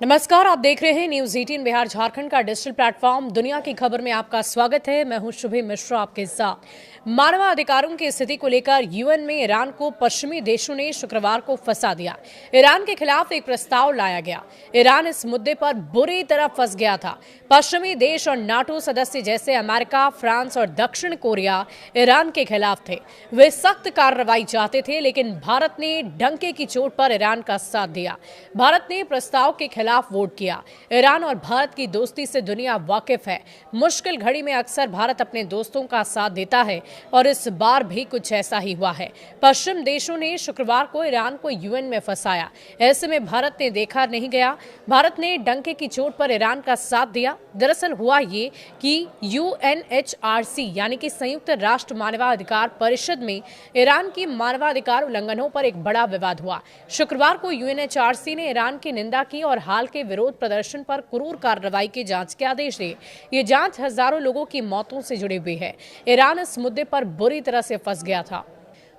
नमस्कार, आप देख रहे हैं न्यूज 18 बिहार झारखंड का डिजिटल प्लेटफॉर्म दुनिया की खबर में आपका स्वागत है। मैं हूं शुभी मिश्रा आपके साथ। मानवाधिकारों की स्थिति को लेकर यूएन में ईरान को पश्चिमी देशों ने शुक्रवार को फंसा दिया। ईरान के खिलाफ एक प्रस्ताव लाया गया। ईरान इस मुद्दे पर बुरी तरह फंस गया था। पश्चिमी देश और नाटो सदस्य जैसे अमेरिका, फ्रांस और दक्षिण कोरिया ईरान के खिलाफ थे। वे सख्त कार्रवाई चाहते थे, लेकिन भारत ने डंके की चोट पर ईरान का साथ दिया। भारत ने प्रस्ताव के खिलाफ वोट किया। ईरान और भारत की दोस्ती से दुनिया वाकिफ है। मुश्किल घड़ी में अक्सर भारत अपने दोस्तों का साथ देता है और इस बार भी कुछ ऐसा ही हुआ है। पश्चिम देशों ने शुक्रवार को ईरान को यूएन में फंसाया। ऐसे में भारत ने देखा नहीं गया। भारत ने डंके की चोट पर ईरान का साथ दिया। दरअसल हुआ ये कि यूएनएचआरसी यानी कि संयुक्त राष्ट्र मानवाधिकार परिषद में ईरान की मानवाधिकार उल्लंघनों पर एक बड़ा विवाद हुआ। शुक्रवार को यूएनएचआरसी ने ईरान की निंदा की और हाल के विरोध प्रदर्शन पर क्रूर कार्रवाई की जांच के आदेश दिए। ये जांच हजारों लोगों की मौतों से जुड़ी हुई है। ईरान इस मुद्दे पर बुरी तरह से फंस गया था।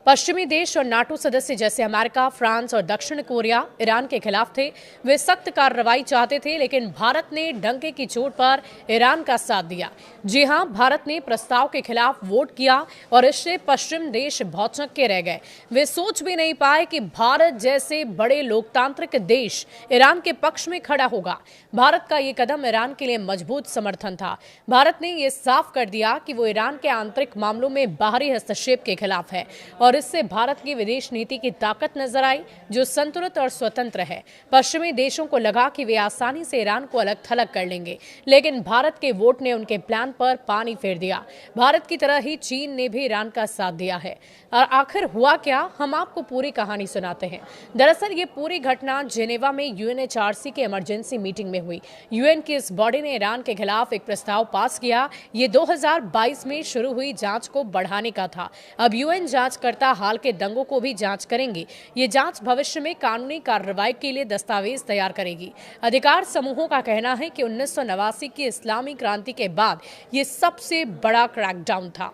पश्चिमी देश और नाटो सदस्य जैसे अमेरिका, फ्रांस और दक्षिण कोरिया ईरान के खिलाफ थे। वे सख्त कार्रवाई चाहते थे, लेकिन भारत ने डंके की चोट पर ईरान का साथ दिया। जी हां, भारत ने प्रस्ताव के खिलाफ वोट किया और इससे पश्चिम देश भौचक्के के रह गए। वे सोच भी नहीं पाए कि भारत जैसे बड़े लोकतांत्रिक देश ईरान के पक्ष में खड़ा होगा। भारत का ये कदम ईरान के लिए मजबूत समर्थन था। भारत ने यह साफ कर दिया कि वो ईरान के आंतरिक मामलों में बाहरी हस्तक्षेप के खिलाफ है और इससे भारत की विदेश नीति की ताकत नजर आई, जो संतुलित और स्वतंत्र है। पश्चिमी देशों को लगा कि वे आसानी से ईरान को अलग थलग कर लेंगे, लेकिन भारत के वोट ने उनके प्लान पर पानी फेर दिया। भारत की तरह ही चीन ने भी ईरान का साथ दिया है। और आखिर हुआ क्या, हम आपको पूरी कहानी सुनाते हैं। दरअसल ये पूरी घटना जेनेवा में यूएनएचआरसी की इमरजेंसी मीटिंग में हुई। यूएन की इस बॉडी ने ईरान के खिलाफ एक प्रस्ताव पास किया। ये 2022 में शुरू हुई जांच को बढ़ाने का था। अब यूएन जांचकर्ता हाल के दंगों को भी जांच करेंगे। ये जांच भविष्य में कानूनी कार्रवाई के लिए दस्तावेज तैयार करेगी। अधिकार समूहों का कहना है कि 1989 की इस्लामी क्रांति के बाद ये सबसे बड़ा क्रैकडाउन था।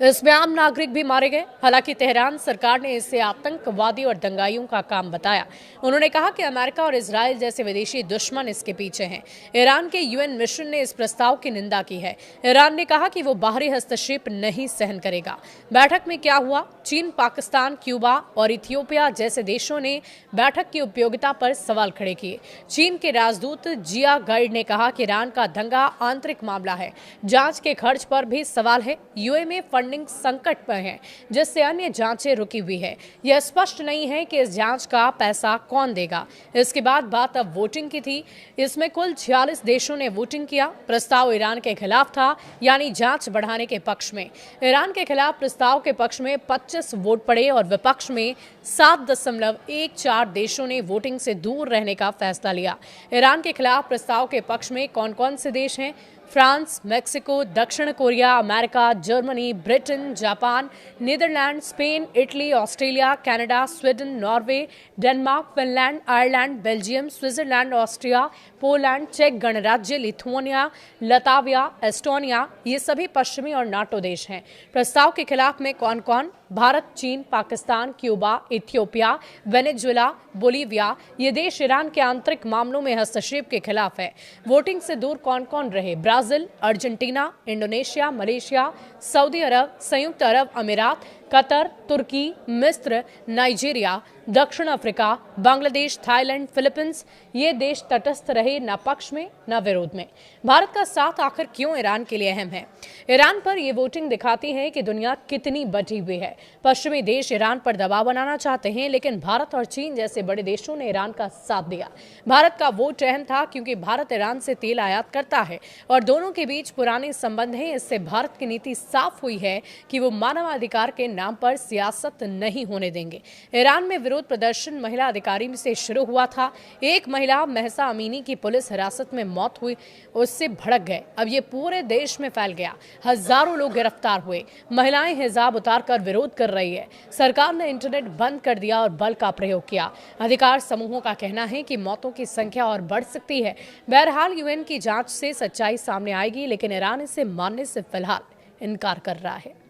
इसमें आम नागरिक भी मारे गए। हालांकि तेहरान सरकार ने इसे आतंकवादी और दंगाइयों का काम बताया। उन्होंने कहा कि अमेरिका और इजराइल जैसे विदेशी दुश्मन इसके पीछे हैं। ईरान के यूएन मिशन ने इस प्रस्ताव की निंदा की है। ईरान ने कहा कि वो बाहरी हस्तक्षेप नहीं सहन करेगा। बैठक में क्या हुआ? चीन, पाकिस्तान, क्यूबा और इथियोपिया जैसे देशों ने बैठक की उपयोगिता पर सवाल खड़े किए। चीन के राजदूत जिया गाइड ने कहा कि ईरान का दंगा आंतरिक मामला है। जांच के खर्च पर भी सवाल है। यूए में फंडिंग संकट पर है, जिससे अन्य जांचें रुकी हुई है। यह स्पष्ट नहीं है कि इस जांच का पैसा कौन देगा। इसके बाद बात अब वोटिंग की थी। इसमें कुल 46 देशों ने वोटिंग किया। प्रस्ताव ईरान के खिलाफ था, यानी जांच बढ़ाने के पक्ष में। ईरान के खिलाफ प्रस्ताव के पक्ष में 25 वोट पड़े और विपक्ष में 7.14 देशों ने वोटिंग से दूर रहने का फैसला लिया। ईरान के खिलाफ प्रस्ताव के पक्ष में कौन कौन से देश हैं? फ्रांस, मेक्सिको, दक्षिण Korea, America, Germany, Britain, Japan, Netherland, Spain, Italy, Australia, Canada, Sweden, Norway, Denmark, Finland, Ireland, Belgium, Switzerland, Austria, Poland, चेक गणराज्य, लिथुआनिया, लताविया, एस्टोनिया, ये सभी पश्चिमी और नाटो देश हैं। प्रस्ताव के खिलाफ में कौन कौन? भारत, चीन, Pakistan, Cuba, Ethiopia, Venezuela, Bolivia. ये देश ईरान के आंतरिक मामलों में हस्तक्षेप के खिलाफ है। वोटिंग से दूर कौन कौन रहे? ब्राजील, अर्जेंटीना, इंडोनेशिया, मलेशिया, सऊदी अरब, संयुक्त अरब अमीरात, कतर, तुर्की, मिस्र, नाइजीरिया, दक्षिण अफ्रीका, बांग्लादेश, थाईलैंड, फिलीपींस। ये देश तटस्थ रहे, न पक्ष में न विरोध में। भारत का साथ आखिर क्यों ईरान के लिए अहम है? ईरान पर यह वोटिंग दिखाती है कि दुनिया कितनी बटी हुई है। पश्चिमी देश ईरान पर दबाव बनाना चाहते हैं, लेकिन भारत और चीन जैसे बड़े देशों ने ईरान का साथ दिया। भारत का वोट अहम था क्योंकि भारत ईरान से तेल आयात करता है और दोनों के बीच पुराने संबंध हैं। इससे भारत की नीति साफ हुई है कि वो मानवाधिकार के नाम पर सियासत नहीं होने देंगे। ईरान में विरोध प्रदर्शन महिला अधिकारी से शुरू हुआ था। एक महिला महसा अमीनी की पुलिस हिरासत में मौत हुई, उससे भड़क गए। अब ये पूरे देश में फैल गया। हजारों लोग गिरफ्तार हुए। महिलाएं हिजाब उतारकर विरोध कर रही है। सरकार ने इंटरनेट बंद कर दिया और बल का प्रयोग किया। अधिकार समूहों का कहना है कि मौतों की संख्या और बढ़ सकती है। बहरहाल यूएन की जांच से सच्चाई सामने आएगी, लेकिन ईरान इसे मानने से फिलहाल इनकार कर रहा है।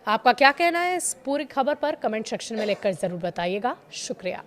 आपका क्या कहना है इस पूरी खबर पर? कमेंट सेक्शन में लिखकर जरूर बताइएगा। शुक्रिया।